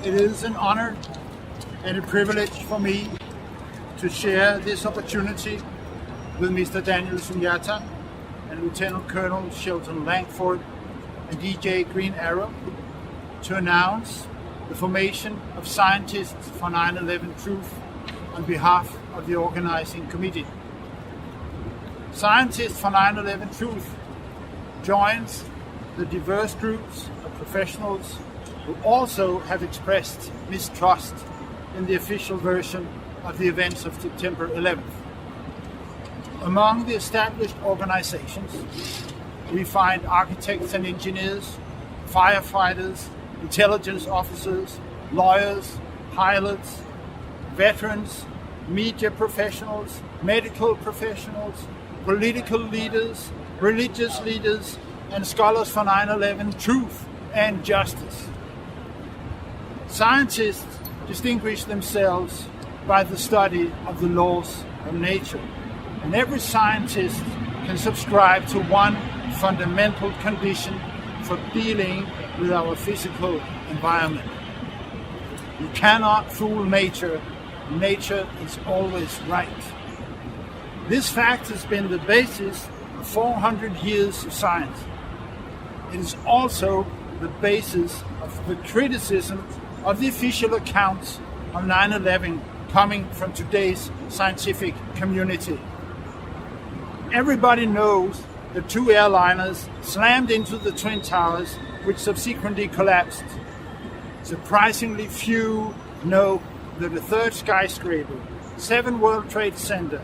It is an honor and a privilege for me to share this opportunity with Mr. Niels Harrit and Lieutenant Colonel Shelton Langford and DJ Green Arrow to announce the formation of Scientists for 9/11 Truth on behalf of the organizing committee. Scientists for 9/11 Truth joins the diverse groups of professionals who also have expressed mistrust in the official version of the events of September 11th. Among the established organizations, we find architects and engineers, firefighters, intelligence officers, lawyers, pilots, veterans, media professionals, medical professionals, political leaders, religious leaders, and scholars for 9/11 truth and justice. Scientists distinguish themselves by the study of the laws of nature, and every scientist can subscribe to one fundamental condition for dealing with our physical environment. You cannot fool nature. Nature is always right. This fact has been the basis of 400 years of science. It is also the basis of the criticism of the official accounts of 9/11 coming from today's scientific community. Everybody knows the two airliners slammed into the Twin Towers, which subsequently collapsed. Surprisingly few know that the third skyscraper, 7 World Trade Center,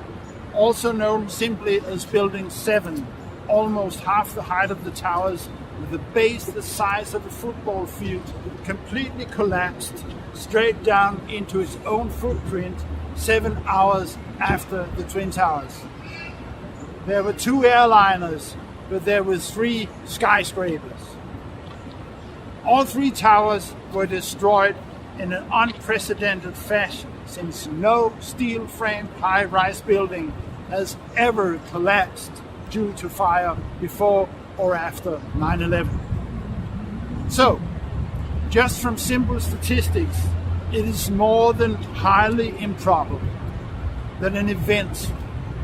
also known simply as Building 7, almost half the height of the towers, with a base the size of a football field, completely collapsed straight down into its own footprint 7 hours after the Twin Towers. There were 2 airliners, but there were 3 skyscrapers. All 3 towers were destroyed in an unprecedented fashion, since no steel-framed high-rise building has ever collapsed due to fire before or after 9/11. So, just from simple statistics, it is more than highly improbable that an event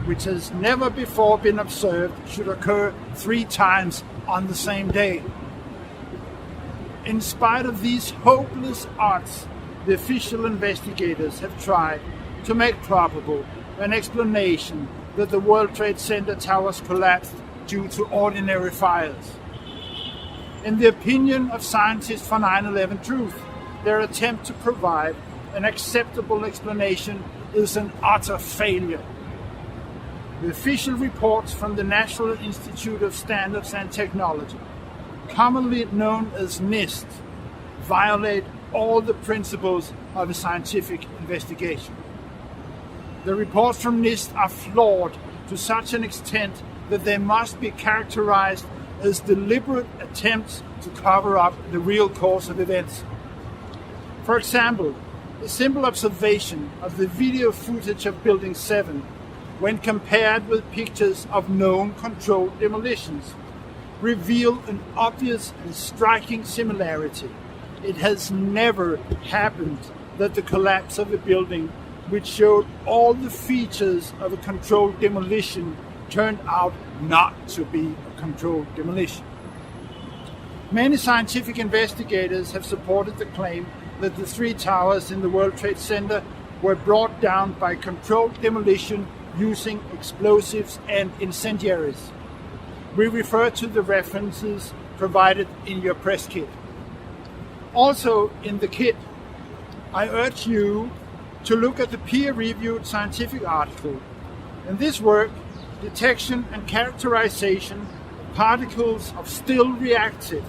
which has never before been observed should occur 3 times on the same day. In spite of these hopeless odds, the official investigators have tried to make probable an explanation that the World Trade Center towers collapsed due to ordinary fires. In the opinion of Scientists for 9/11 Truth, their attempt to provide an acceptable explanation is an utter failure. The official reports from the National Institute of Standards and Technology, commonly known as NIST, violate all the principles of a scientific investigation. The reports from NIST are flawed to such an extent that they must be characterized as deliberate attempts to cover up the real course of events. For example, a simple observation of the video footage of Building 7, when compared with pictures of known controlled demolitions, reveal an obvious and striking similarity. It has never happened that the collapse of a building which showed all the features of a controlled demolition turned out not to be a controlled demolition. Many scientific investigators have supported the claim that the 3 towers in the World Trade Center were brought down by controlled demolition using explosives and incendiaries. We refer to the references provided in your press kit. Also in the kit, I urge you to look at the peer-reviewed scientific article. In this work, detection and characterization of particles of still reactive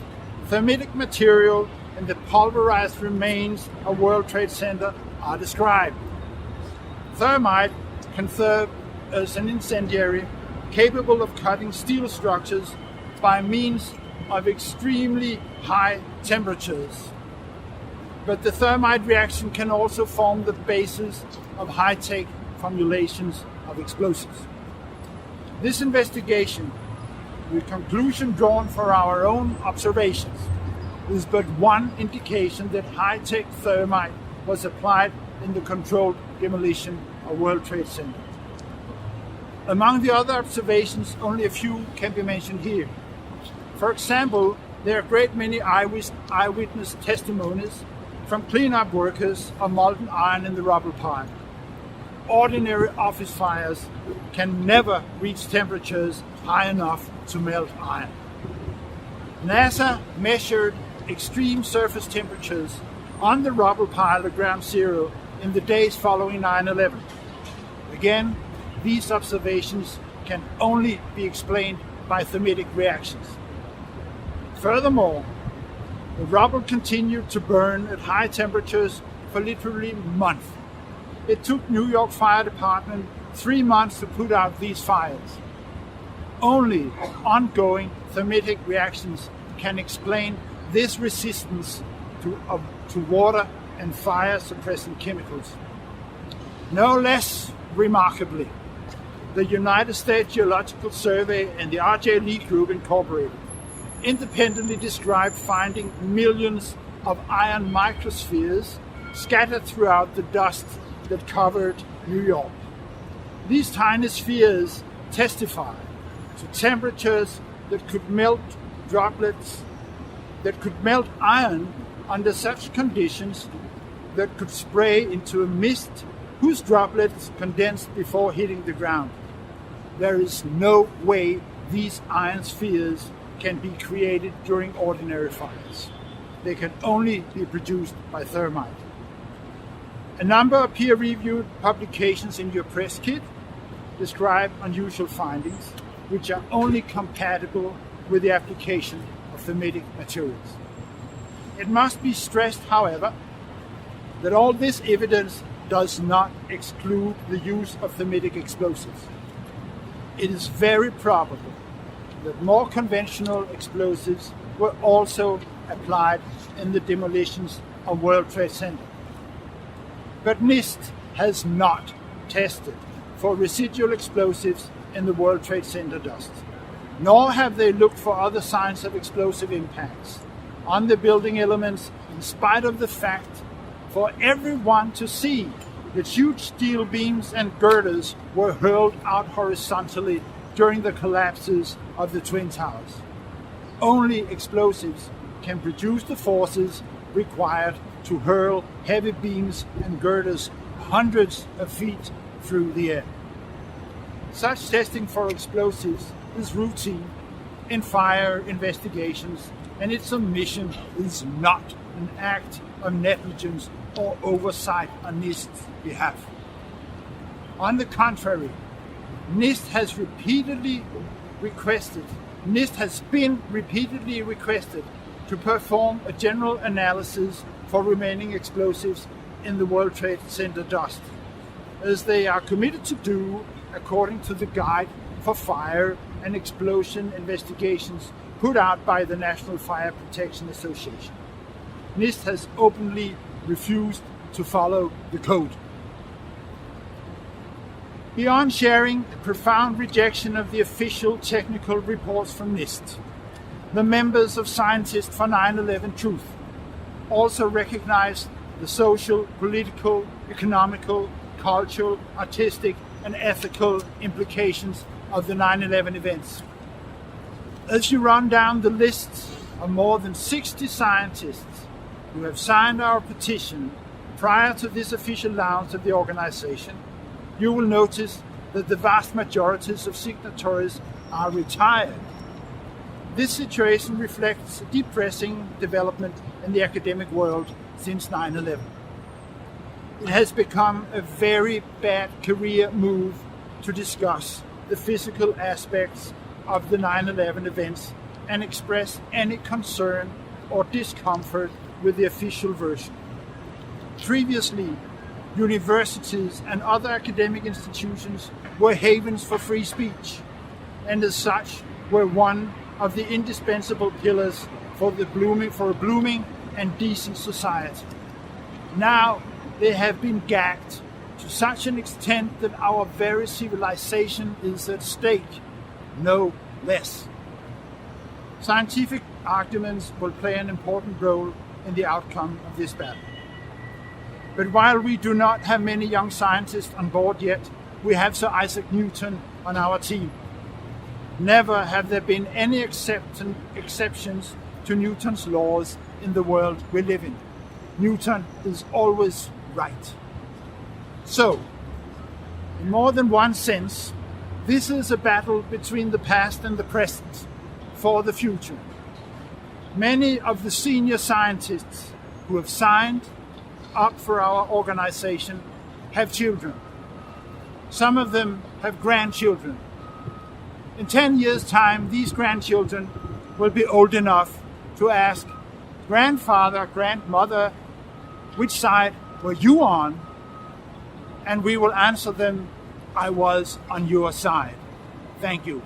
thermitic material in the pulverized remains of World Trade Center are described. Thermite can serve as an incendiary capable of cutting steel structures by means of extremely high temperatures. But the thermite reaction can also form the basis of high-tech formulations of explosives. This investigation, with conclusion drawn for our own observations, is but one indication that high-tech thermite was applied in the controlled demolition of World Trade Center. Among the other observations, only a few can be mentioned here. For example, there are a great many eyewitness testimonies from cleanup workers of molten iron in the rubble pile. Ordinary office fires can never reach temperatures high enough to melt iron. NASA measured extreme surface temperatures on the rubble pile at ground zero in the days following 9/11. Again, these observations can only be explained by thermitic reactions. Furthermore, the rubble continued to burn at high temperatures for literally months. It took New York Fire Department 3 months to put out these fires. Only ongoing thermitic reactions can explain this resistance to water and fire-suppressant chemicals. No less remarkably, the United States Geological Survey and the R.J. Lee Group Incorporated independently described finding millions of iron microspheres scattered throughout the dust that covered New York. These tiny spheres testify to temperatures that could melt droplets, that could melt iron under such conditions that could spray into a mist whose droplets condensed before hitting the ground. There is no way these iron spheres can be created during ordinary fires. They can only be produced by thermite. A number of peer-reviewed publications in your press kit describe unusual findings, which are only compatible with the application of thermitic materials. It must be stressed, however, that all this evidence does not exclude the use of thermitic explosives. It is very probable that more conventional explosives were also applied in the demolitions of World Trade Center. But NIST has not tested for residual explosives in the World Trade Center dust, nor have they looked for other signs of explosive impacts on the building elements, in spite of the fact for everyone to see that huge steel beams and girders were hurled out horizontally during the collapses of the Twin Towers. Only explosives can produce the forces required to hurl heavy beams and girders hundreds of feet through the air. Such testing for explosives is routine in fire investigations, and its omission is not an act of negligence or oversight on NIST's behalf. On the contrary, NIST has been repeatedly requested to perform a general analysis for remaining explosives in the World Trade Center dust, as they are committed to do according to the Guide for Fire and Explosion Investigations put out by the National Fire Protection Association. NIST has openly refused to follow the code. Beyond sharing a profound rejection of the official technical reports from NIST, the members of Scientists for 9/11 Truth also recognize the social, political, economical, cultural, artistic, and ethical implications of the 9/11 events. As you run down the lists of more than 60 scientists who have signed our petition prior to this official launch of the organization, you will notice that the vast majorities of signatories are retired. This situation reflects a depressing development in the academic world since 9/11. It has become a very bad career move to discuss the physical aspects of the 9/11 events and express any concern or discomfort with the official version. Previously, universities and other academic institutions were havens for free speech, and as such were one of the indispensable pillars for a blooming and decent society. Now they have been gagged to such an extent that our very civilization is at stake, no less. Scientific arguments will play an important role in the outcome of this battle. But while we do not have many young scientists on board yet, we have Sir Isaac Newton on our team. Never have there been any exceptions to Newton's laws in the world we live in. Newton is always right. So, in more than one sense, this is a battle between the past and the present for the future. Many of the senior scientists who have signed up for our organization have children. Some of them have grandchildren. In 10 years' time, these grandchildren will be old enough to ask, "Grandfather, grandmother, which side were you on?" And we will answer them, "I was on your side." Thank you.